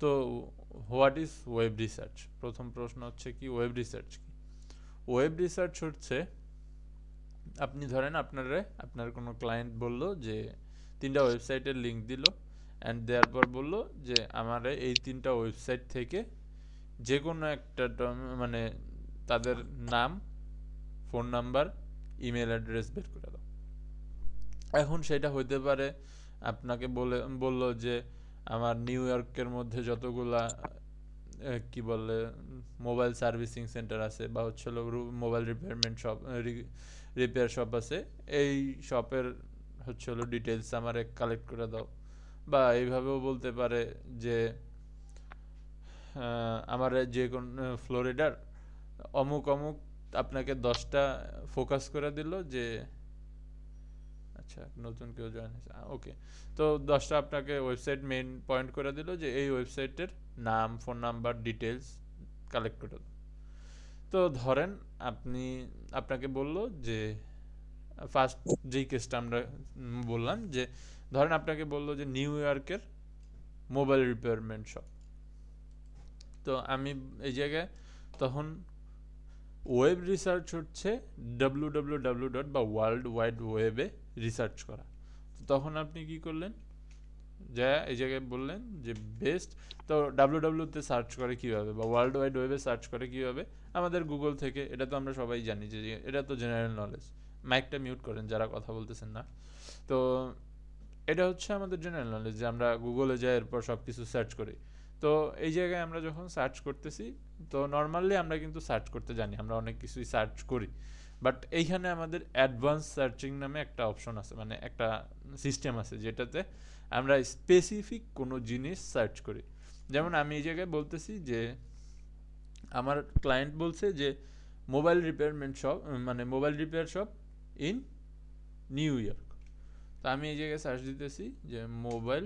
তো what is web research? প্রথম প্রশ্ন হচ্ছে কি ওয়েব রিসার্চ কি? ওয়েব রিসার্চ হচ্ছে আপনি ধরেন আপনার কোনো ক্লায়েন্ট বলল যে তিনটা ওয়েবসাইটের লিঙ্ক দিল অ্যান্ড দেওয়ার পর বলল যে আমারে এই তিনটা ওয়েবসাইট থেকে যে কোনো একটা মানে তাদের নাম, ফোন নাম্বার, ইমেল অ্যাড্রেস বের করে দাও। এখন সেটা হইতে পারে আপনাকে বলল যে আমার নিউ ইয়র্কের মধ্যে যতগুলা কি বলে মোবাইল সার্ভিসিং সেন্টার আছে বা হচ্ছে হলো মোবাইল রিপেয়ারমেন্ট শপ, রিপেয়ার শপ আছে, এই শপের হচ্ছে হলো ডিটেলস আমারে কালেক্ট করে দাও। বা এইভাবেও বলতে পারে যে আমার যে কোন ফ্লোরিডার অমুক অমুক আপনাকে 10টা ফোকাস করে দিল যে আচ্ছা নতুন কেউ জয়েন হয়েছে, ওকে। তো 10টা আপনাকে ওয়েবসাইট মেইন পয়েন্ট করে দিল যে এই ওয়েবসাইটের নাম, ফোন নাম্বার, ডিটেলস কালেক্ট করে দাও। তো ধরেন আপনি আপনাকে বলল যে ফার্স্ট যেই কেসটা আমরা বললাম যে ধরেন আপনাকে বলল যে নিউ ইয়র্কের মোবাইল রিপেয়ারমেন্ট শপ। তো আমি এই জায়গায় তখন ওয়েব রিসার্চ হচ্ছে www ডট বা ওয়ার্ল্ড ওয়াইড ওয়েবে রিসার্চ করা। তো তখন আপনি কি করলেন, যা এই জায়গায় বললেন যে বেস্ট। তো ডাব্লিউ সার্চ করে কীভাবে বা ওয়ার্ল্ড ওয়াইড ওয়েবে সার্চ করে কীভাবে? আমাদের গুগল থেকে। এটা তো আমরা সবাই জানি যে এটা তো জেনারেল নলেজ। মাইকটা মিউট করেন যারা কথা বলতেছেন না। তো এটা হচ্ছে আমাদের জেনারেল নলেজ যে আমরা গুগলে যাই এরপর সব কিছু সার্চ করি। তো এই জায়গায় আমরা যখন সার্চ করতেছি, তো নর্মালি আমরা কিন্তু সার্চ করতে জানি, আমরা অনেক কিছুই সার্চ করি। বাট এইখানে আমাদের অ্যাডভান্স সার্চিং নামে একটা অপশন আছে, মানে একটা সিস্টেম আছে যেটাতে আমরা স্পেসিফিক কোনো জিনিস সার্চ করি। যেমন আমি এই জায়গায় বলতেছি যে আমার ক্লায়েন্ট বলছে যে মোবাইল রিপেয়ারমেন্ট শপ, মানে mobile repair shop in New York. তো আমি এই জায়গায় সার্চ দিতেছি যে মোবাইল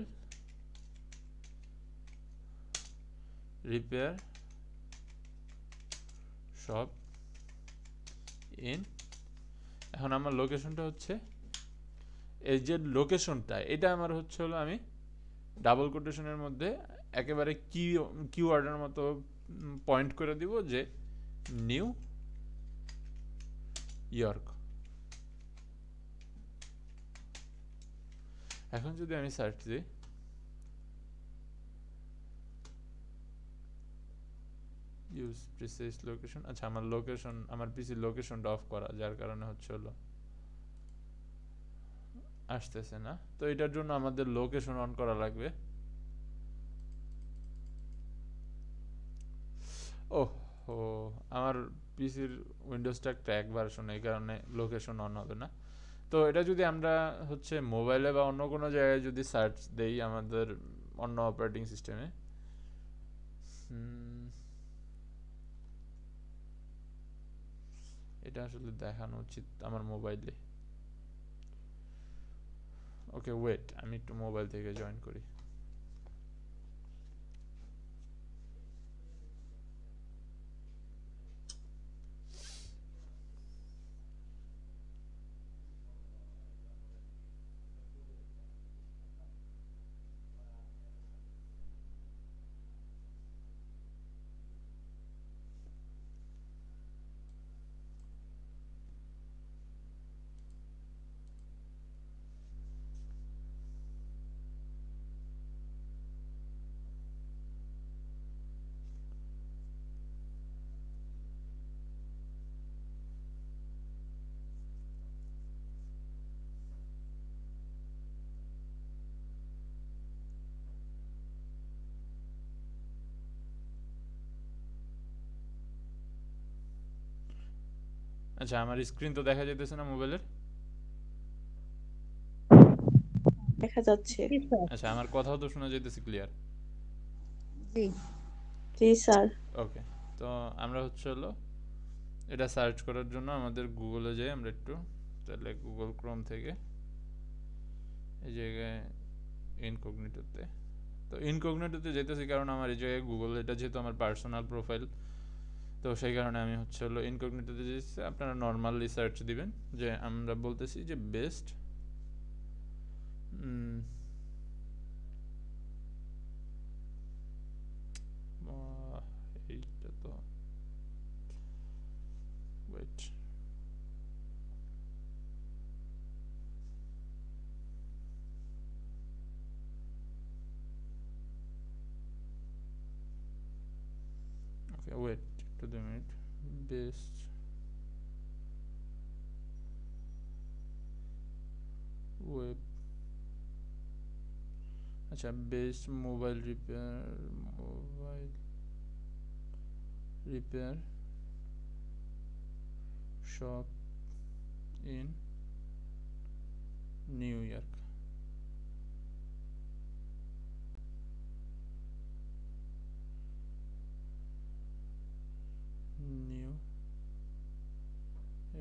রিপেয়ার শপ ইন, এখন আমার লোকেশনটা হচ্ছে এই যে লোকেশনটা, এটা আমার হচ্ছে হলো আমি ডাবল কোটেশনের মধ্যে একেবারে কিওয়ার্ডের মতো পয়েন্ট করে দিব যে নিউ ইয়র্ক। এখন যদি আমি সার্চ দিই, ইউজ প্রিসাইজ লোকেশন, আচ্ছা আমার লোকেশন, আমার পিসি লোকেশনটা অফ করা, যার কারণে হচ্ছে হলো আসতেছে না। তো এটার জন্য আমাদের লোকেশন অন করা লাগবে। ওহ ও, আমার পিসির উইন্ডোজটা ক্র্যাক ভার্সন, এই কারণে লোকেশন অন হবে না। তো এটা যদি আমরা হচ্ছে মোবাইলে বা অন্য কোনো জায়গায় যদি সার্চ দেই আমাদের অন্য অপারেটিং সিস্টেমে, এটা আসলে দেখানো উচিত আমার মোবাইলে। ওকে ওয়েট, আমি একটু মোবাইল থেকে জয়েন করি। আচ্ছা আমার স্ক্রিন তো দেখা যাইতেছে না মোবাইলের? দেখা যাচ্ছে। জি স্যার। আচ্ছা আমার কথাও তো শোনা যাইতেছে ক্লিয়ার? জি। জি স্যার। ওকে। তো আমরা হচ্ছে হলো এটা সার্চ করার জন্য আমাদের গুগলে যাই আমরা একটু, তাহলে গুগল ক্রোম থেকে এই জায়গায় ইনকগনিটোতে, তো ইনকগনিটোতে যেতেছি কারণ আমার এই জায়গায় গুগল, এটা যেহেতু আমার পার্সোনাল প্রোফাইল, তো সেই কারণে আমি হচ্ছে হলো ইনকগনিটোতে যেতেছি। আপনারা নর্মালি সার্চ দিবেন যে আমরা বলতেছি যে best okay wait to the minute best web আচ্ছা best mobile repair shop in New York New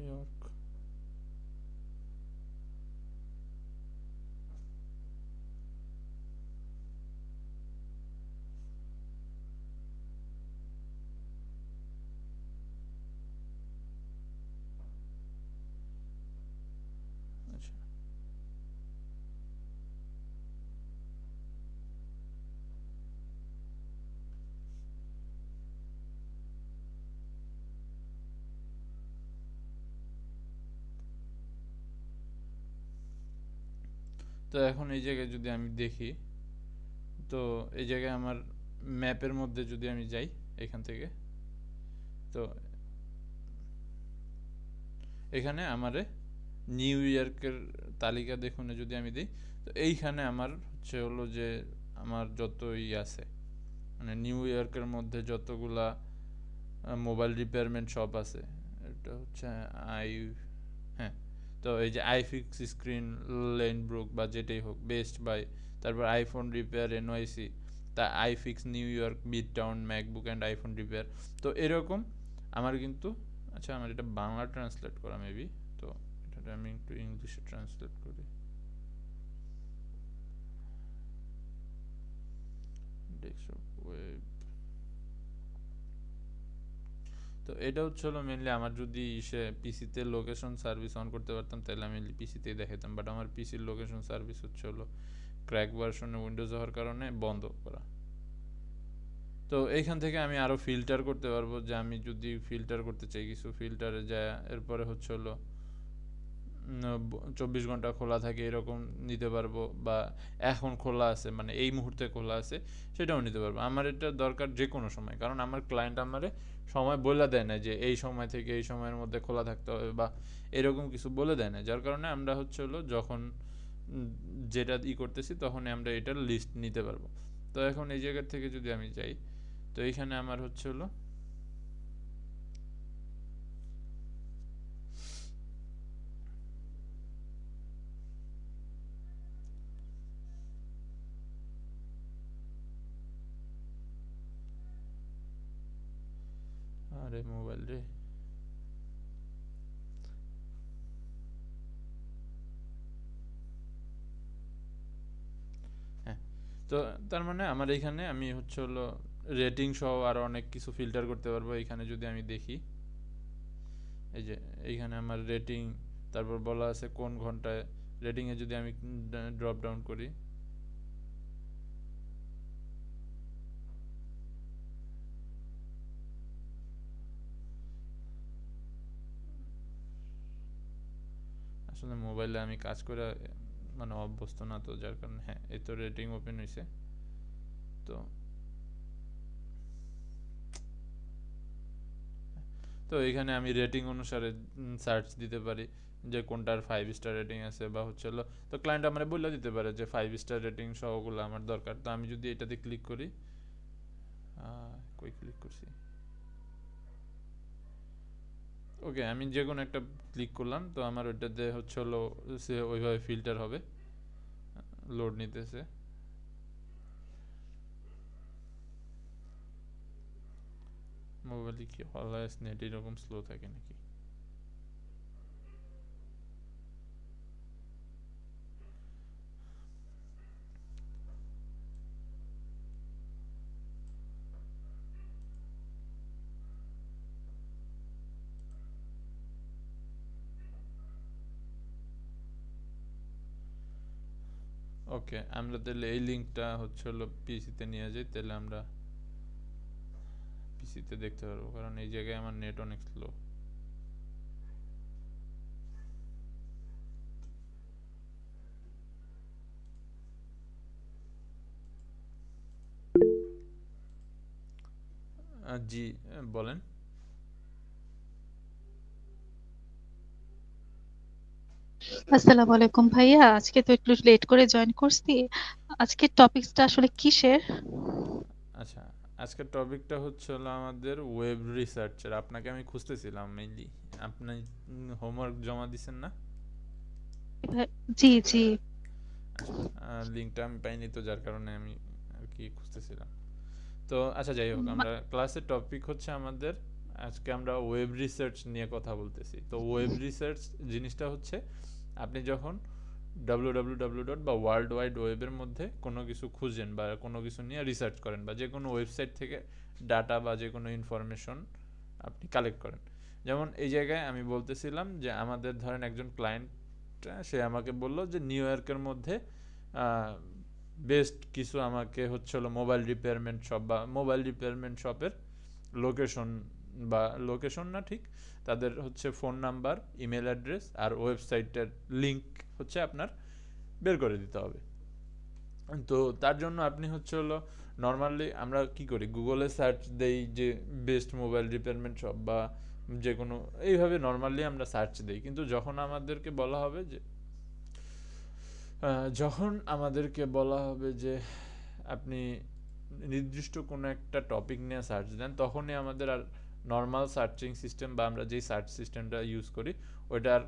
York আচ্ছা তো এখন এই জায়গায় যদি আমি দেখি তো এই জায়গায় আমার ম্যাপের মধ্যে যদি আমি যাই এখান থেকে তো এখানে আমারে নিউ ইয়র্কের তালিকা দেখুন যদি আমি দিই তো এইখানে আমার হচ্ছে হলো যে আমার যত আছে মানে নিউ ইয়র্কের মধ্যে যতগুলা মোবাইল রিপেয়ারমেন্ট শপ আছে এটা হচ্ছে হ্যাঁ তো এই যে আইফিক্স স্ক্রিন লেনব্রুক বা যেটাই হোক বেস্ট বাই তারপর আইফোন রিপেয়ার এনওয়াইসি তা iFix New York midtown MacBook and iPhone repair তো এরকম আমার কিন্তু আচ্ছা আমার এটা বাংলা ট্রান্সলেট করা মেবি তো এটা আমি একটু ইংলিশে ট্রান্সলেট করি ডেস্কটপ ওয়েব তো এটা হচ্ছে হলো মেনলি আমার যদি পিসিতে লোকেশন সার্ভিস অন করতে পারতাম তাহলে আমি পিসিতেই দেখাতাম বাট আমার পিসির লোকেশন সার্ভিস হচ্ছে হলো ক্র্যাক ভার্সনে উইন্ডোজ হওয়ার কারণে বন্ধ করা তো এইখান থেকে আমি আরও ফিল্টার করতে পারবো যে আমি যদি ফিল্টার করতে চাই কিছু ফিল্টারে যায় এরপরে হচ্ছে হলো 24 ঘন্টা খোলা থাকে এরকম নিতে পারবো বা এখন খোলা আছে মানে এই মুহূর্তে খোলা আছে সেটাও নিতে পারবো আমার এটা দরকার যে কোনো সময় কারণ আমার ক্লায়েন্ট আমারে সময় বলে দেয় না যে এই সময় থেকে এই সময়ের মধ্যে খোলা থাকতে হবে বা এরকম কিছু বলে দেয় না যার কারণে আমরা হচ্ছে হলো যখন যেটা করতেছি তখনই আমরা এটার লিস্ট নিতে পারবো তো এখন এই জায়গা থেকে যদি আমি যাই তো এইখানে আমার হচ্ছে হলো আরে মোবাইল রে হ্যাঁ তো তার মানে আমার এইখানে আমি হচ্ছে হলো রেটিং সহ আরো অনেক কিছু ফিল্টার করতে পারবো এখানে যদি আমি দেখি এই যে এইখানে আমার রেটিং তারপর বলা আছে কোন ঘন্টায় রেটিং এ যদি আমি ড্রপ ডাউন করি আসলে মোবাইলে আমি কাজ করে মানে অভ্যস্ত না তো যার কারণে হ্যাঁ এই তো রেটিং ওপেন হয়েছে তো তো এখানে আমি রেটিং অনুসারে সার্চ দিতে পারি যে কোনটার 5 স্টার রেটিং আছে বা হচ্ছে হলো তো ক্লায়েন্ট আমার বলে দিতে পারে যে 5 স্টার রেটিং সহগুলো আমার দরকার তো আমি যদি এটাতে ক্লিক করি কই ক্লিক করছি ওকে আমি যে কোনো একটা ক্লিক করলাম তো আমার ওইটাতে হচ্ছে হলো সে ওইভাবে ফিল্টার হবে লোড নিতেছে মোবাইলে কি অলওয়েজ নেট এরকম স্লো থাকে নাকি ওকে আমরা তাহলে এই লিঙ্কটা হচ্ছে হলো পিসিতে নিয়ে যাই তাহলে আমরা পিসিতে দেখতে পারবো কারণ এই জায়গায় আমার নেট অনেক স্লো জি, বলেন। আসসালামু আলাইকুম ভাইয়া, আজকে তো একটু লেট করে জয়েন করছি। আজকের টপিকসটা আসলে কিসের? আচ্ছা, আজকের টপিকটা হচ্ছে হলো আমাদের ওয়েব রিসার্চের। আপনাকে আমি খুঁজতেছিলাম মেইনলি। আপনি হোমওয়ার্ক জমা দিছেন না? জি জি। আচ্ছা, লিঙ্কটা আমি পাইনি তো, যার কারণে আমি আর কি খুঁজতেছিলাম। তো আচ্ছা, যাই হোক, আমরা ক্লাসের টপিক হচ্ছে আমাদের আজকে আমরা ওয়েব রিসার্চ নিয়ে কথা বলতেছি। তো ওয়েব রিসার্চ জিনিসটা হচ্ছে আপনি যখন www বা ওয়ার্ল্ড ওয়াইড ওয়েবের মধ্যে কোনো কিছু খুঁজেন বা কোনো কিছু নিয়ে রিসার্চ করেন বা যে কোনো ওয়েবসাইট থেকে ডাটা বা যে কোনো ইনফরমেশন আপনি কালেক্ট করেন। যেমন এই জায়গায় আমি বলতেছিলাম যে আমাদের ধরেন একজন ক্লায়েন্ট, সে আমাকে বললো যে নিউ ইয়র্কের মধ্যে বেস্ট কিছু আমাকে হচ্ছে হলো মোবাইল রিপেয়ারমেন্ট শপ বা মোবাইল রিপেয়ারমেন্ট শপের লোকেশন, বা লোকেশন না ঠিক, তাদের হচ্ছে ফোন নাম্বার, ইমেল অ্যাড্রেস আর ওয়েবসাইটের লিঙ্ক হচ্ছে আপনার বের করে দিতে হবে। তো তার জন্য আপনি হচ্ছে হলো নর্মালি আমরা কি করি, গুগলে সার্চ দেই যে বেস্ট মোবাইল রিপেয়ারমেন্ট শপ বা যে কোনো, এইভাবে নর্মালি আমরা সার্চ দিই। কিন্তু যখন আমাদেরকে বলা হবে যে আপনি নির্দিষ্ট কোনো একটা টপিক নিয়ে সার্চ দেন, তখনই আমাদের আর নর্মাল সার্চিং সিস্টেম বা আমরা যেই সার্চ সিস্টেমটা ইউজ করি ওইটা আর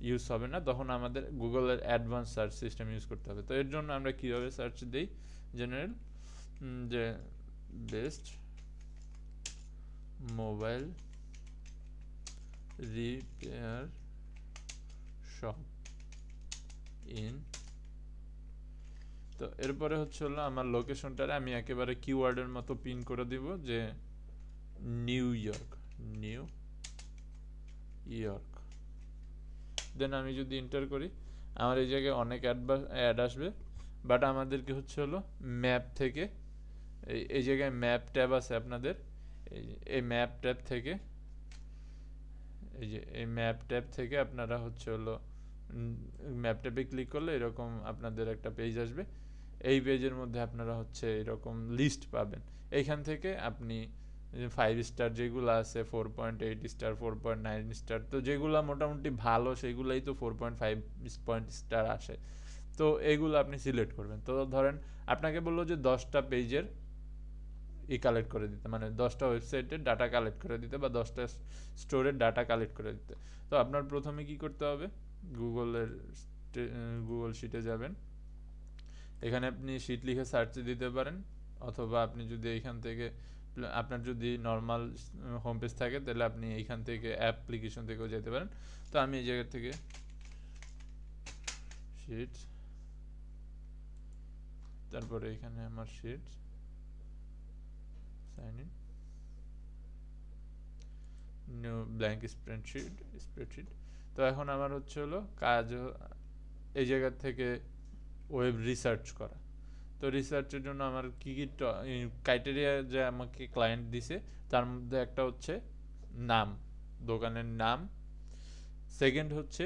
ইউজ হবে না, তখন আমাদের গুগলের অ্যাডভান্স সার্চ সিস্টেম ইউজ করতে হবে। তো এর জন্য আমরা কীভাবে সার্চ দিই, জেনারেল যে best mobile repair shop in, তো এরপরে হচ্ছে হলো আমার লোকেশনটারে আমি একেবারে কিওয়ার্ডের মতো পিন করে দিব যে নিউ ইয়র্ক, নিউ ইয়র্ক। দেন আমি যদি এন্টার করি আমার এই জায়গায় অনেক অ্যাড আসবে, বাট আমাদেরকে হচ্ছে হলো ম্যাপ থেকে এই জায়গায় ম্যাপ ট্যাব আছে আপনাদের, এই ম্যাপ ট্যাব থেকে, এই যে এই ম্যাপ ট্যাব থেকে আপনারা হচ্ছে হলো ম্যাপ ট্যাবে ক্লিক করলে এরকম আপনাদের একটা পেজ আসবে। এই পেজের মধ্যে আপনারা হচ্ছে এরকম লিস্ট পাবেন। এইখান থেকে আপনি 5 স্টার যেগুলো আছে, 4.8 স্টার, 4.9 স্টার, তো যেগুলো মোটামুটি ভালো সেগুলাই তো 4.5 স্টার আসে। তো এইগুলো আপনি সিলেক্ট করবেন। তো ধরেন আপনাকে বললো যে 10টা পেজের কালেক্ট করে দিতে, মানে 10টা ওয়েবসাইটের ডাটা কালেক্ট করে দিতে বা 10টা স্টোরের ডাটা কালেক্ট করে দিতে। তো আপনার প্রথমে কি করতে হবে, গুগল শিটে যাবেন, এখানে আপনি শিট লিখে সার্চ দিতে পারেন, অথবা আপনি যদি এইখান থেকে আপনার যদি নর্মাল হোম পেজ থাকে তাহলে আপনি এইখান থেকে অ্যাপ্লিকেশন থেকেও যেতে পারেন। তো আমি এই জায়গা থেকে শিটস, তারপরে এখানে আমার sheets, sign in, new blank spreadsheet. তো এখন আমার হচ্ছে হলো কাজ এই জায়গা থেকে ওয়েব রিসার্চ করা। তো রিসার্চের জন্য আমার কী কী ক্রাইটেরিয়া যে আমাকে ক্লায়েন্ট দিছে, তার মধ্যে একটা হচ্ছে নাম, দোকানের নাম, সেকেন্ড হচ্ছে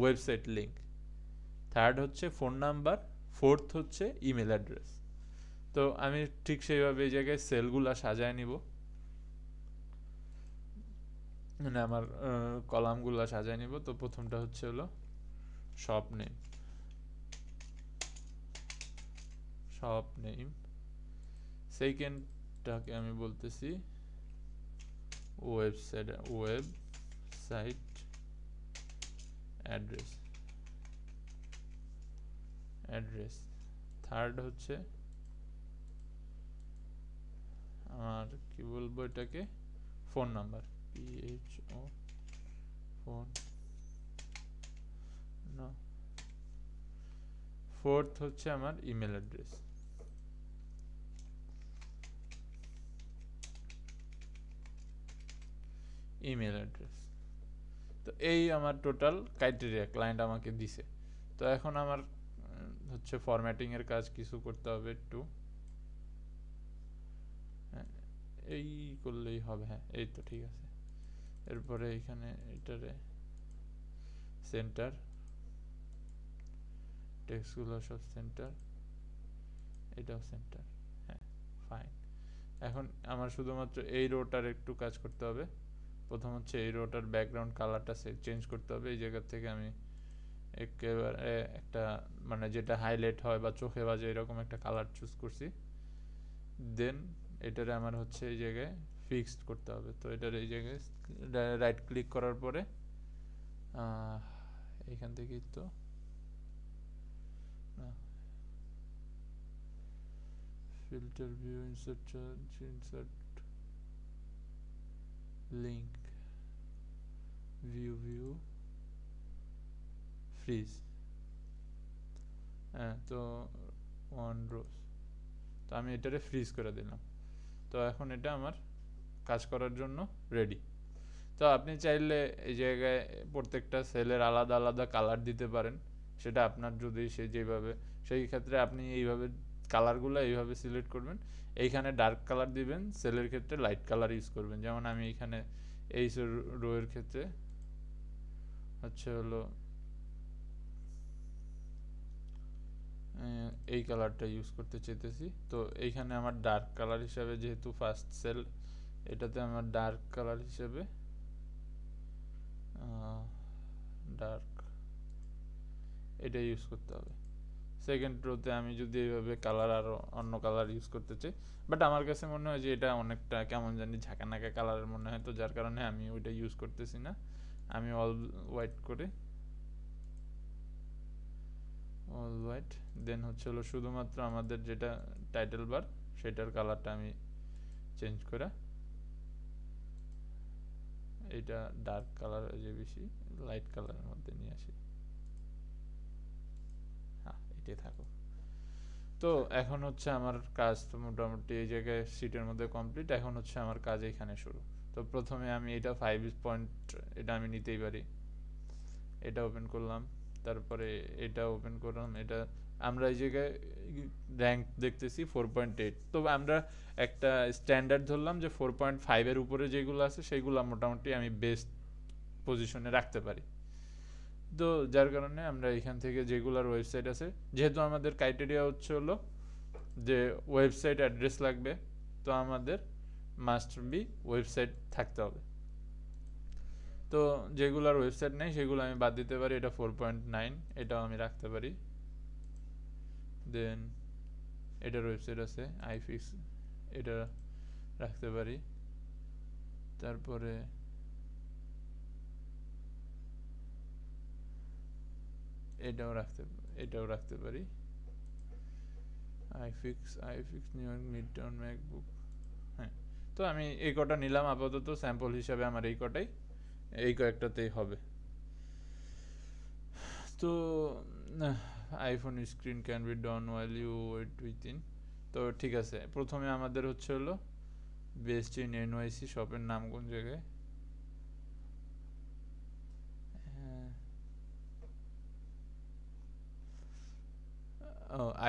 ওয়েবসাইট লিঙ্ক, থার্ড হচ্ছে ফোন নাম্বার, ফোর্থ হচ্ছে ইমেল অ্যাড্রেস। তো আমি ঠিক সেইভাবে এই জায়গায় সেলগুলা সাজায় নিব, মানে আমার কলামগুলা সাজায় নিব। তো প্রথমটা হচ্ছে হলো শপ নেম, সেকেন্ডটাকে আমি বলতেছি ওয়েবসাইট অ্যাড্রেস, থার্ড হচ্ছে আমার কি বলবো এটাকে, ফোন নাম্বার, PHO ফোন, না, ফোর্থ হচ্ছে আমার ইমেল অ্যাড্রেস। তো এই আমার টোটাল ক্রাইটেরিয়া ক্লায়েন্ট আমাকে দিছে। তো এখন আমার হচ্ছে ফরম্যাটিং এর কাজ কিছু করতে হবে একটু, হ্যাঁ এই করলেই হবে, হ্যাঁ এই তো ঠিক আছে। এরপরে এখানে এটারে সেন্টার, টেক্সটগুলো সব সেন্টার, এটাও সেন্টার, হ্যাঁ ফাইন। এখন আমার শুধুমাত্র এই রোটার একটু কাজ করতে হবে। প্রথম হচ্ছে এই রোটার ব্যাকগ্রাউন্ড কালারটা চেঞ্জ করতে হবে। এই জায়গা থেকে আমি একেবারে একটা মানে যেটা হাইলাইট হয় বা চোখে বাজে এরকম একটা কালার চুজ করছি। দেন এটারে আমার হচ্ছে এই জায়গায় ফিক্সড করতে হবে। তো এটার এই জায়গায় রাইট ক্লিক করার পরে এইখান থেকেই তো না, filter view, insert link, view fridge. হ্যাঁ, তো ওয়ান রোজ, তো আমি এটারে ফ্রিজ করে দিলাম। তো এখন এটা আমার কাজ করার জন্য রেডি। তো আপনি চাইলে এই জায়গায় প্রত্যেকটা সেলের আলাদা আলাদা কালার দিতে পারেন, সেটা আপনার যদি সে যেভাবে, সেই ক্ষেত্রে আপনি এইভাবে কালারগুলো এইভাবে সিলেক্ট করবেন। এইখানে ডার্ক কালার দিবেন, সেলের ক্ষেত্রে লাইট কালার ইউজ করবেন। যেমন আমি এইখানে এই রোয়ের ক্ষেত্রে হচ্ছে হলো এই কালারটা ইউজ করতে চাইতেছি। তো এইখানে আমার ডার্ক কালার হিসাবে, যেহেতু ফার্স্ট সেল, এটাতে আমার ডার্ক কালার হিসেবে ডার্ক এটা ইউজ করতে হবে। সেকেন্ড রোতে আমি যদি এইভাবে কালার আরও অন্য কালার ইউজ করতে চাই, বাট আমার কাছে মনে হয় যে এটা অনেকটা কেমন জানি ঝাঁকানাকা কালারের মনে হয়, তো যার কারণে আমি ওইটা ইউজ করতেছি না। আমি অল হোয়াইট করে, অল হোয়াইট, দেন হচ্ছে হলো শুধুমাত্র আমাদের যেটা টাইটেল বার সেটার কালারটা আমি চেঞ্জ করে এটা ডার্ক কালার যে বেশি লাইট কালারের মধ্যে নিয়ে আসি। হ্যাঁ, এটাই থাকুক। তো এখন হচ্ছে আমার কাজ তো মোটামুটি এই জায়গায় সিটের মধ্যে কমপ্লিট। এখন হচ্ছে আমার কাজ এখানে শুরু। তো প্রথমে আমি এটা 5 পয়েন্ট, এটা আমি নিতেই পারি। এটা ওপেন করলাম, তারপরে এটা ওপেন করলাম। এটা আমরা এই জায়গায় র্যাঙ্ক দেখতেছি 4.8। তো আমরা একটা স্ট্যান্ডার্ড ধরলাম যে 4.5 এর উপরে যেগুলো আছে সেইগুলো মোটামুটি আমি বেস্ট পজিশনে রাখতে পারি। তো যার কারণে আমরা এখান থেকে যেগুলার ওয়েবসাইট আছে, যেহেতু আমাদের ক্রাইটেরিয়া হচ্ছে হলো যে ওয়েবসাইট অ্যাড্রেস লাগবে, তো আমাদের মাস্ট বি ওয়েবসাইট থাকতে হবে। তো যেগুলার ওয়েবসাইট নেই সেগুলো আমি বাদ দিতে পারি। এটা 4.9, এটাও আমি রাখতে পারি। দেন এটার ওয়েবসাইট আছে আইফিক্স, এটা রাখতে পারি। তারপরে এটাও রাখতে পারি। IFix New York midtown MacBook. হ্যাঁ, তো আমি এই কটা নিলাম আপাতত স্যাম্পল হিসাবে। আমার এই কটাই, এই কয়েকটাতেই হবে। তো iPhone screen can be down while you wait within. তো ঠিক আছে, প্রথমে আমাদের হচ্ছে হলো বেস্ট ইন এনওয়াইসি, শপের নাম কোন জায়গায়,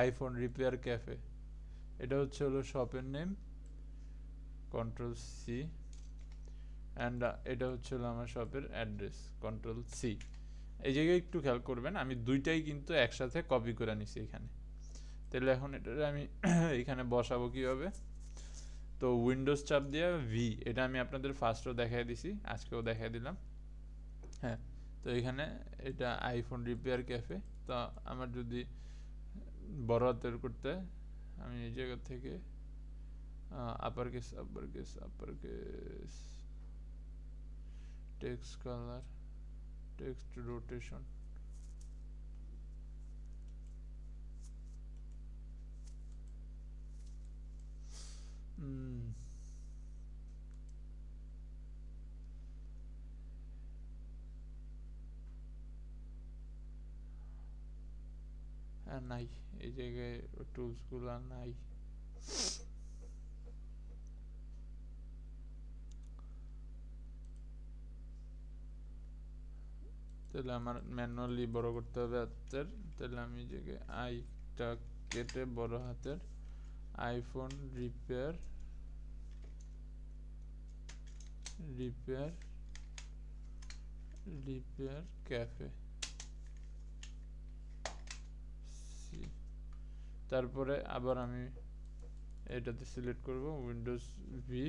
আইফোন রিপেয়ার ক্যাফে, এটা হচ্ছে হলো শপের নেম, কন্ট্রোল সি। অ্যান্ড এটা হচ্ছে হলো আমার শপের অ্যাড্রেস, কন্ট্রোল সি। এই জায়গায় একটু খেয়াল করবেন, আমি দুইটাই কিন্তু একসাথে কপি করে নিছি এখানে। তাহলে এখন এটা আমি এখানে বসাবো কীভাবে? তো উইন্ডোজ চাপ দিয়ে ভি, এটা আমি আপনাদের ফার্স্টও দেখাই দিছি, আজকেও দেখাই দিলাম। হ্যাঁ, তো এখানে এটা আইফোন রিপেয়ার ক্যাফে। তো আমার যদি বড় হাতের করতে, আমি এই জায়গা থেকে upper case text colour, text rotation, নাই এই জায়গায় টুলসগুলো নাই। তাহলে আমার ম্যানুয়ালি বড় করতে হবে হাতের। তাহলে আমি এই জায়গায় আইটা কেটে বড় হাতের আইফোন রিপেয়ার ক্যাফে, তারপরে আবার আমি এটাতে সিলেক্ট করব উইন্ডোজ ভি,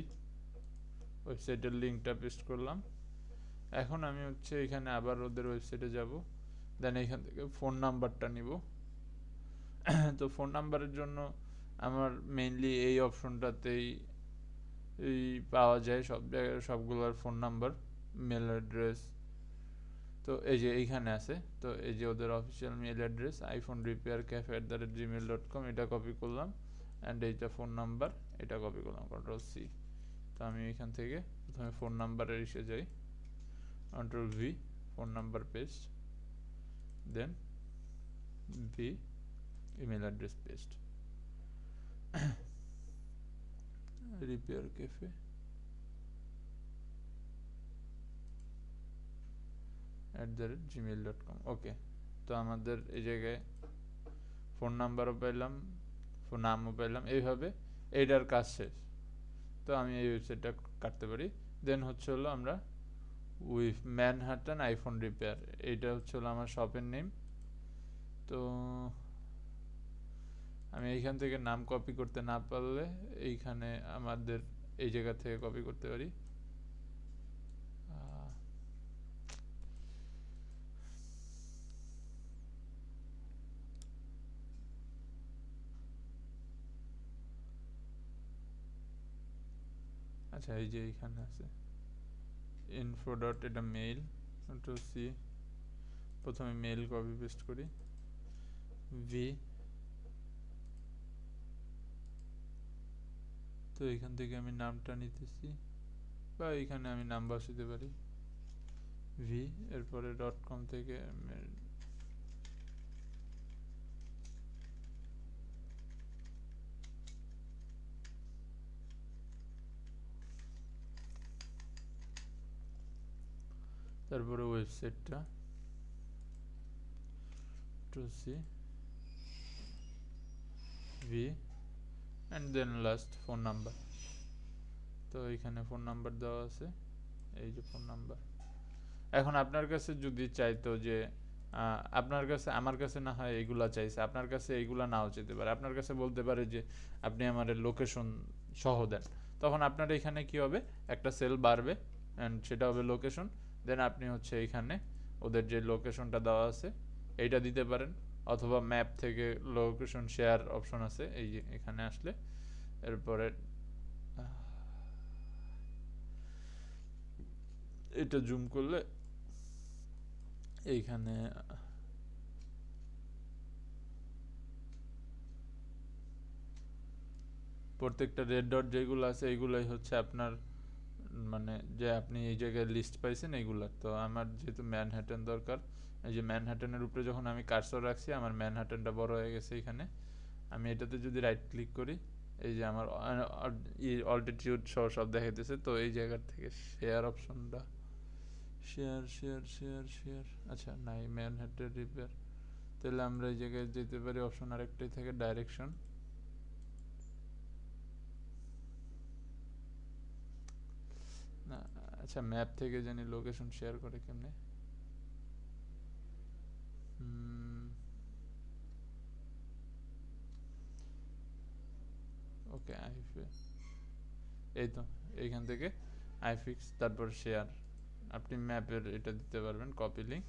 ওয়েবসাইটের লিঙ্কটা পেস্ট করলাম। এখন আমি হচ্ছে এখানে আবার ওদের ওয়েবসাইটে যাব, দেন এখান থেকে ফোন নাম্বারটা নিব। তো ফোন নাম্বারের জন্য আমার মেইনলি এই অপশনটাতেই এই পাওয়া যায় সব জায়গায় সবগুলোর ফোন নাম্বার, মেল অ্যাড্রেস। তো এই যে এইখানে আছে, তো এই যে ওদের অফিসিয়াল মেল অ্যাড্রেস iPhoneRepairCafe@gmail.com, এটা কপি করলাম, অ্যান্ড এইটা ফোন নাম্বার, এটা কপি করলাম Ctrl+C। তো আমি এখান থেকে প্রথমে ফোন নাম্বারের এসে যাই, Ctrl+V, phone number paste, then V, email address paste, repair cafe @gmail.com। Okay, তো আমাদের এই জায়গায় ফোন নাম্বারও পেলাম, ফোন নামও পেলাম, এইভাবে এইটার কাজ শেষ। তো আমি এই ওয়েবসাইটটা কাটতে পারি। দেন হচ্ছে হলো আমরা উইথ ম্যানহাটন আইফোন রিপেয়ার, এইটা হচ্ছে হলো আমার শপের নেম। তো আমি এইখান থেকে নাম কপি করতে না পারলে এইখানে আমাদের এই জায়গা থেকে কপি করতে পারি। আচ্ছা, এই যে এইখানে আছে ইনফো ডট, এটা মেইল, Ctrl+C, প্রথমে মেইল কপি পেস্ট করি, ভি, তো এখান থেকে আমি নামটা নিতেছি, বা এখানে আমি নাম বসাতে পারি ভি, এরপরে .com থেকে তারপরে ওয়েবসাইটটা Ctrl+C, V, and then last phone number. তো এখানে ফোন নাম্বার দেওয়া আছে, এই যে ফোন নাম্বার। এখন আপনার কাছে যদি চাইতো যে আপনার কাছে, আমার কাছে না হয় এইগুলা চাইছে, আপনার কাছে এইগুলা নাও চাইতে পারে, আপনার কাছে বলতে পারে যে আপনি আমার লোকেশন সহ দেন, তখন আপনার এখানে কি হবে, একটা সেল বাড়বে অ্যান্ড সেটা হবে লোকেশন। দেন আপনি হচ্ছে এখানে ওদের যে লোকেশনটা দেওয়া আছে এইটা দিতে পারেন, অথবা ম্যাপ থেকে লোকেশন শেয়ার অপশন আছে এই যে এখানে আসলে, এরপরে এটা জুম করলে এইখানে প্রত্যেকটা রেড ডট যেগুলো আছে এইগুলাই হচ্ছে আপনার, মানে যে আপনি এই জায়গায় লিস্ট পাইছেন এইগুলা। তো আমার যেহেতু ম্যানহাটন দরকার, এই যে ম্যানহাটনের উপরে যখন আমি কার্সর রাখছি আমার ম্যানহাটনটা বড় হয়ে গেছে এখানে। আমি এটাতে যদি রাইট ক্লিক করি, এই যে আমার অল্টিটিউড সহ সব দেখাইতেছে। তো এই জায়গার থেকে শেয়ার অপশনটা, শেয়ার শেয়ার শেয়ার শেয়ার, আচ্ছা নাই, ম্যানহাটন রিপেয়ার, তাহলে আমরা এই জায়গায় যেতে পারি অপশন আরেকটাই থাকে, ডাইরেকশন। না, আচ্ছা ম্যাপ থেকে জানি লোকেশন শেয়ার করে কেমনে। ওকে, এই তো এইখান থেকে আইফিক্স, তারপর শেয়ার, আপনি ম্যাপের এটা দিতে পারবেন কপি লিঙ্ক।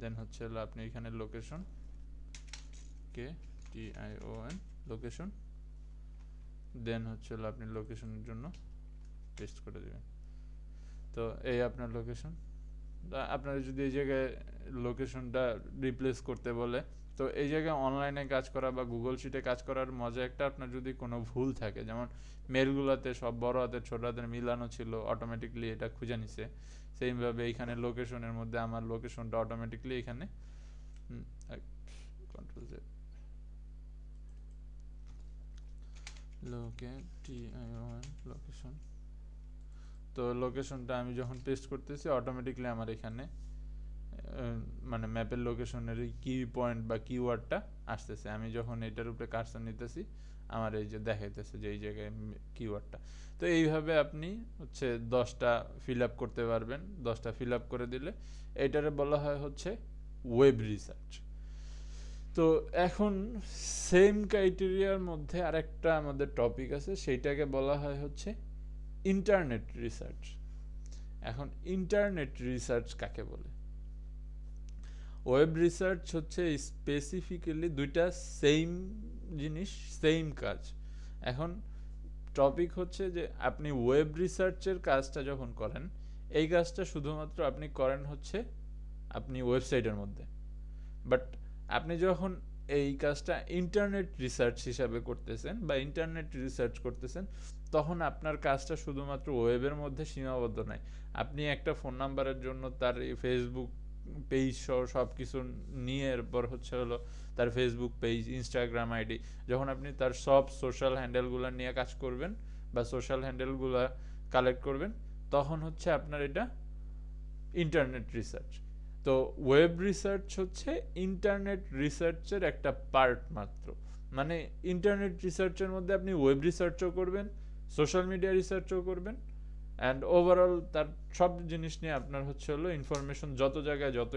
দেন হচ্ছে হলো আপনি এখানে লোকেশন, KTION লোকেশন, দেন হচ্ছে হলো আপনি লোকেশনের জন্য পেস্ট করে দেবেন। তো এই আপনার লোকেশন। আপনারা যদি এই জায়গায় লোকেশনটা রিপ্লেস করতে বলে, তো এই জায়গায় অনলাইনে কাজ করা বা গুগল শিটে কাজ করার মজা একটা, আপনার যদি কোনো ভুল থাকে, যেমন মেলগুলোতে সব বড় হাতের ছোট হাতের মিলানো ছিল, অটোমেটিকলি এটা খুঁজে নিছে, সেইভাবে এইখানে লোকেশনের মধ্যে আমার লোকেশনটা অটোমেটিকলি এখানে কন্ট্রোল জেড লোকেশন, তো লোকেশনটা আমি যখন পেস্ট করতেছি অটোমেটিকলি আমার এখানে মানে ম্যাপের লোকেশনের কি পয়েন্ট বা কিওয়ার্ডটা আসতেছে। আমি যখন এটার উপরে কার্সর নিতেছি আমার এই যে দেখাইতেছে যে এই জায়গায় কিওয়ার্ডটা। তো এইভাবে আপনি হচ্ছে 10টা ফিল আপ করতে পারবেন। 10টা ফিল আপ করে দিলে এটারে বলা হয় হচ্ছে ওয়েব রিসার্চ। তো এখন সেম ক্রাইটেরিয়ার মধ্যে আরেকটা আমাদের টপিক আছে, সেইটাকে বলা হয় হচ্ছে ইন্টারনেট রিসার্চ। এখন ইন্টারনেট রিসার্চ কাকে বলে? ওয়েব রিসার্চ হচ্ছে স্পেসিফিক্যালি দুইটা সেম জিনিস, সেম কাজ। এখন টপিক হচ্ছে যে আপনি ওয়েব রিসার্চের কাজটা যখন করেন, এই কাজটা শুধুমাত্র আপনি করেন হচ্ছে আপনি ওয়েবসাইটের মধ্যে। বাট আপনি যখন এই কাজটা ইন্টারনেট রিসার্চ হিসাবে করতেছেন বা ইন্টারনেট রিসার্চ করতেছেন, তখন আপনার কাজটা শুধুমাত্র ওয়েবের মধ্যে সীমাবদ্ধ নয়। আপনি একটা ফোন নাম্বারের জন্য তার ফেসবুক পেজ সহ সব কিছু নিয়ে এরপর হচ্ছে হলো তার ফেসবুক পেজ, ইনস্টাগ্রাম আইডি, যখন আপনি তার সব সোশ্যাল হ্যান্ডেলগুলো নিয়ে কাজ করবেন বা সোশ্যাল হ্যান্ডেলগুলো কালেক্ট করবেন, তখন হচ্ছে আপনার এটা ইন্টারনেট রিসার্চ। তো ওয়েব রিসার্চ হচ্ছে ইন্টারনেট রিসার্চের একটা পার্ট মাত্র। মানে ইন্টারনেট রিসার্চের মধ্যে আপনি ওয়েব রিসার্চও করবেন, সোশ্যাল মিডিয়া রিসার্চও করবেন, অ্যান্ড ওভারঅল তার সব জিনিস নিয়ে আপনার হচ্ছে হলো ইনফরমেশন, যত জায়গায় যত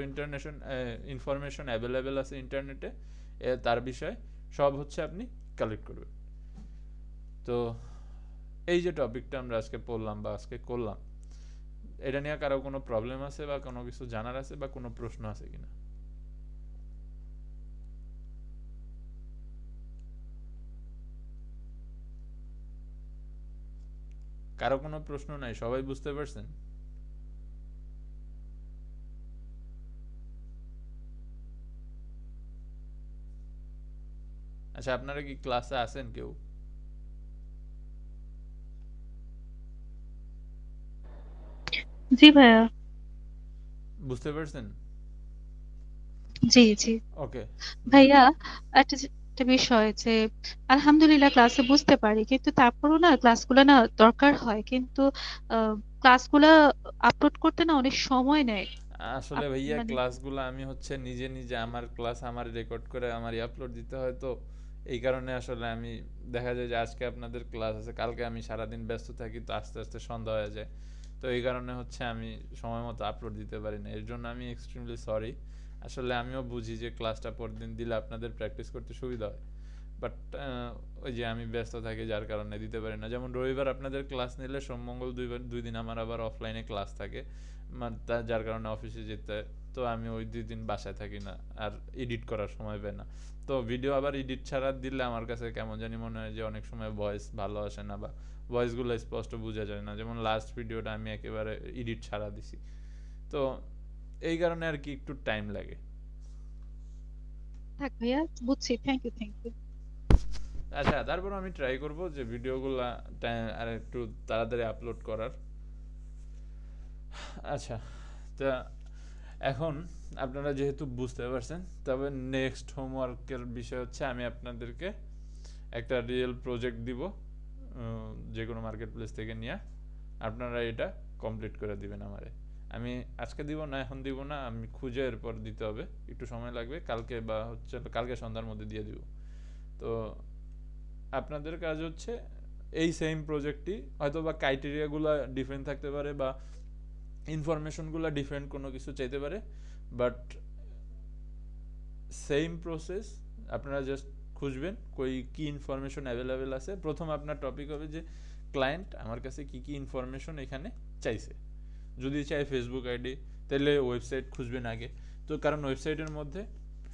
ইনফরমেশন অ্যাভেলেবেল আছে ইন্টারনেটে তার বিষয়ে সব হচ্ছে আপনি কালেক্ট করবেন। তো এই যে টপিকটা আমরা আজকে পড়লাম বা আজকে করলাম, এটা নিয়ে কারো কোনো প্রবলেম আছে বা কোনো কিছু জানার আছে বা কোনো প্রশ্ন আছে কিনা? কারো কোনো প্রশ্ন নাই? সবাই বুঝতে পারছেন? আচ্ছা, আপনারা কি ক্লাসে আছেন কেউ? জি ভাইয়া। বুঝতে পারছেন? জি জি ওকে। ভাইয়া, একটা বিষয় যে আলহামদুলিল্লাহ ক্লাসে বুঝতে পারি, কিন্তু তারপরও না ক্লাসগুলো না দরকার হয়, কিন্তু ক্লাসগুলো আপলোড করতে না অনেক সময় নেয়। আসলে ভাইয়া মানে ক্লাসগুলো আমি হচ্ছে নিজে নিজে আমার ক্লাস আমার রেকর্ড করে আমার আপলোড দিতে হয়, তো এই কারণে আসলে আমি দেখা যায় যে আজকে আপনাদের ক্লাস আছে, কালকে আমি সারাদিন ব্যস্ত থাকি, তো আস্তে আস্তে সন্ধ্যা হয়ে যায়। তো এই কারণে হচ্ছে আমি সময় মতো আপলোড দিতে পারি না, এর জন্য আমি এক্সট্রিমলি সরি। আসলে আমিও বুঝি যে ক্লাসটা পরদিন দিলে আপনাদের প্র্যাকটিস করতে সুবিধা হয়, বাট ওই যে আমি ব্যস্ত থাকি যার কারণে দিতে পারি না। যেমন রবিবার আপনাদের ক্লাস নিলে সোম মঙ্গল দুই দিন আমার আবার অফলাইনে ক্লাস থাকে, যার কারণে অফিসে যেতে হয়। তো আমি ওই 2 দিন বাসায় থাকি না, আর এডিট করার সময় পাই না। তো ভিডিও আবার এডিট ছাড়া দিলে আমার কাছে কেমন জানি মনে হয় যে অনেক সময় ভয়েস ভালো আসে না বা ভয়েসগুলো স্পষ্ট বোঝা যায় না। যেমন লাস্ট ভিডিওটা আমি একেবারে এডিট ছাড়া দিছি, তো এই কারণে আর কি একটু টাইম লাগে। থাক ভাইয়া, বুঝছি। Thank you thank you. আচ্ছা, তারপর আমি ট্রাই করব যে ভিডিওগুলা আর একটু তাড়াতাড়ি আপলোড করার। আচ্ছা, তা এখন আপনারা যেহেতু বুঝতে পারছেন, তবে নেক্সট হোমওয়ার্কের বিষয় হচ্ছে আমি আপনাদেরকে একটা রিয়েল প্রজেক্ট দিব, যে কোনো মার্কেট প্লেস থেকে নিয়ে আপনারা এটা কমপ্লিট করে দিবেন আমারে। আমি আজকে দিব না, এখন দিব না, আমি খুঁজে এরপর দিতে হবে, একটু সময় লাগবে, কালকে বা হচ্ছে কালকে সন্ধ্যার মধ্যে দিয়ে দিব। তো আপনাদের কাজ হচ্ছে এই সেম প্রজেক্টটি, হয়তো বা ক্রাইটেরিয়াগুলো ডিফারেন্ট থাকতে পারে বা ইনফরমেশনগুলো ডিফারেন্ট কোনো কিছু চাইতে পারে, বাট সেম প্রসেস। আপনারা জাস্ট খুঁজবেন কি ইনফরমেশন অ্যাভেলেবেল আছে। প্রথম আপনার টপিক হবে যে ক্লায়েন্ট আমার কাছে কি ইনফরমেশন এখানে চাইছে। যদি চাই ফেসবুক আইডি, তাহলে ওয়েবসাইট খুঁজবেন আগে। তো কারণ ওয়েবসাইটের মধ্যে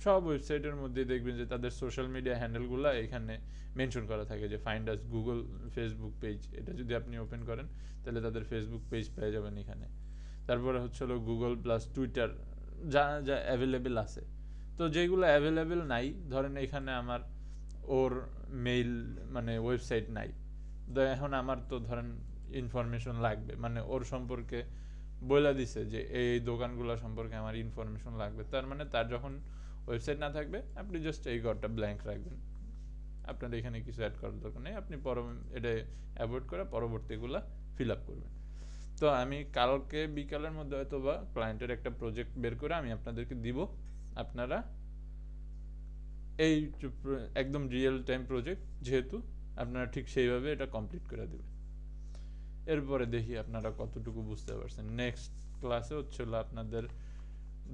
সব ওয়েবসাইটের মধ্যে দেখবেন যে তাদের সোশ্যাল মিডিয়া হ্যান্ডেলগুলো এখানে মেনশন করা থাকে, যে ফাইন্ড আস গুগল ফেসবুক পেজ, এটা যদি আপনি ওপেন করেন তাহলে তাদের ফেসবুক পেজ পেয়ে যাবেন এখানে। তারপরে হচ্ছে হলো গুগল প্লাস টুইটার, যা যা অ্যাভেলেবেল আছে। তো যেগুলো অ্যাভেলেবেল নাই, ধরেন এখানে আমার ওর মেইল মানে ওয়েবসাইট নাই, তো এখন আমার তো ধরেন ইনফরমেশন লাগবে, মানে ওর সম্পর্কে বলে দিছে যে এই দোকানগুলো সম্পর্কে আমার ইনফরমেশন লাগবে, তার মানে তার যখন ওয়েবসাইট না থাকবে আপনি জাস্ট এই ঘরটা ব্ল্যাঙ্ক রাখবেন, আপনার এখানে কিছু অ্যাড করার দরকার নেই, আপনি এটা অ্যাভয়েড করে পরবর্তীগুলো ফিল আপ করবেন। তো আমি কালকে বিকালের মধ্যে হয়তো বা ক্লায়েন্টের একটা প্রজেক্ট বের করে আমি আপনাদেরকে দিব, আপনারা এই একদম রিয়েল টাইম প্রজেক্ট যেহেতু, আপনারা ঠিক সেইভাবে এটা কমপ্লিট করে দেবেন। এরপরে দেখি আপনারা কতটুকু বুঝতে পারছেন। নেক্সট ক্লাসে হচ্ছিল আপনাদের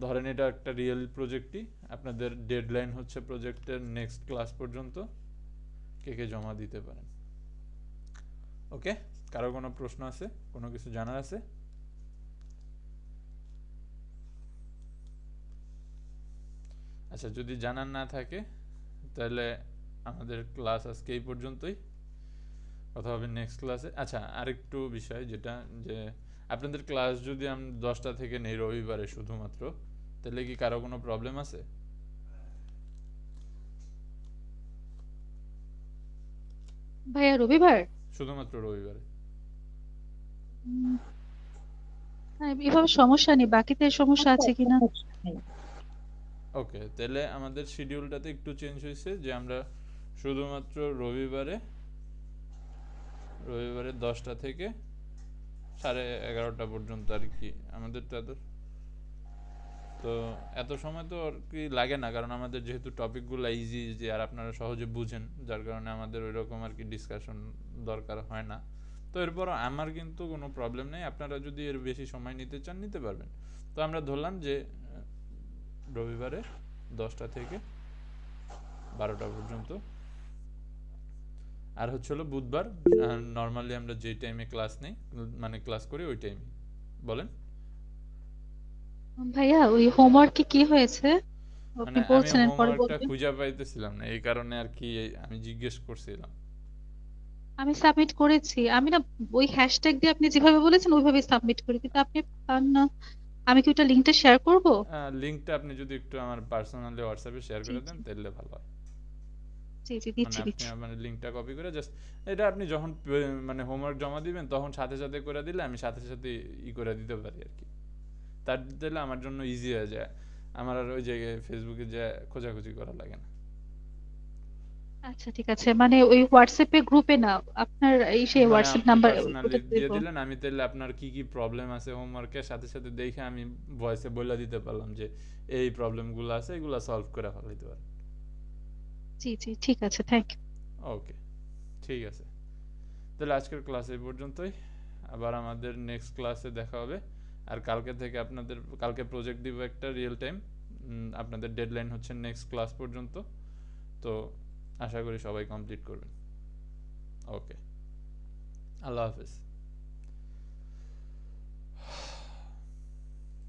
ধরেন এটা একটা রিয়েল প্রজেক্টই, আপনাদের ডেডলাইন হচ্ছে প্রজেক্টের নেক্সট ক্লাস পর্যন্ত, কে কে জমা দিতে পারেন। ওকে, কারো কোনো প্রশ্ন আছে, কোনো কিছু জানার আছে? আচ্ছা, যদি জানার না থাকে তাহলে আমাদের ক্লাস আজকে এই পর্যন্তই, কথা হবে নেক্সট ক্লাসে। আচ্ছা, আরেকটু বিষয় যেটা, যে আপনাদের ক্লাস যদি আমি 10টা থেকে নেই রবিবারে শুধুমাত্র, তাহলে কি কারো কোনো প্রবলেম আছে? ভাইয়া রবিবার? শুধুমাত্র রবিবারে? উম, হ্যাঁ, এভাবে সমস্যা নেই, বাকিতে সমস্যা আছে কিনা। ওকে, তাহলে আমাদের শিডিউলটাতে একটু চেঞ্জ হয়েছে, যে আমরা শুধুমাত্র রবিবারে 10টা থেকে 11:30 পর্যন্ত আর কি আমাদের তো এত সময় তো আর কি লাগে না, কারণ আমাদের যেহেতু টপিকগুলো ইজি ইজি আর আপনারা সহজে বুঝেন, যার কারণে আমাদের ওই রকম আর কি ডিসকাশন দরকার হয় না। তো এরপর আমার কিন্তু কোনো প্রবলেম নেই, আপনারা যদি এর বেশি সময় নিতে চান নিতে পারবেন। তো আমরা ধরলাম যে রবিবারে 10টা থেকে 12টা পর্যন্ত, আর হচ্ছে হলো বুধবার নর্মালি আমরা যে টাইমে ক্লাস নেই, মানে ক্লাস করি ওই টাইমে। বলেন। ভাইয়া ওই হোমওয়ার্কে কি হয়েছে আপনি মানে আমি বলছিলেন, পরে হোমওয়ার্কটা বলবেন। খুঁজে পাইতেছিলাম না, এই কারণে আর কি আমি জিজ্ঞেস করছিলাম। আমি সাবমিট করেছি, আমি না ওই হ্যাশট্যাগ দিয়ে আপনি যেভাবে বলেছেন ওইভাবে সাবমিট করি, কিন্তু আপনি পান না। আমি কি ওটা লিঙ্কটা শেয়ার করব? লিংকটা আপনি যদি একটু আমার পার্সোনালি হোয়াটসঅ্যাপে শেয়ার জি করে জি দেন তাহলে ভালো হয়। জি জি, মানে দিচ্ছি আপনি দিচ্ছি। মানে লিংকটা কপি করে জাস্ট এটা আপনি যখন মানে হোমওয়ার্ক জমা দিবেন তখন সাথে সাথে করে দিলে আমি সাথে সাথে করে দিতে পারি আর কি। তার দিলে আমার জন্য ইজি হয়ে যায়, আমার আর ওই জায়গায় ফেসবুকে যে খোঁজাখুঁজি করা লাগে না। আচ্ছা ঠিক আছে, মানে ওই হোয়াটসঅ্যাপে গ্রুপে না, আপনার এই সেই মানে হোয়াটসঅ্যাপ আপনি নাম্বার পার্সোনালি ওটা দিয়ে দেবো। দিলেন, আমি তাহলে আপনার কি কি প্রবলেম আছে হোমওয়ার্কের সাথে সাথে দেখে আমি ভয়েসে বলে দিতে পারলাম যে এই প্রবলেমগুলো আছে, এগুলো সলভ করে ফেলাইতে পারেন। জি জি, ঠিক আছে, থ্যাংক ইউ। ওকে, ঠিক আছে, তাহলে আজকের ক্লাস এই পর্যন্তই, আবার আমাদের নেক্সট ক্লাসে দেখা হবে। আর কালকে থেকে আপনাদের, কালকে প্রজেক্ট দিব একটা রিয়েল টাইম, আপনাদের ডেডলাইন হচ্ছে নেক্সট ক্লাস পর্যন্ত, তো আশা করি সবাই কমপ্লিট করবেন। ওকে, আল্লাহ হাফেজ।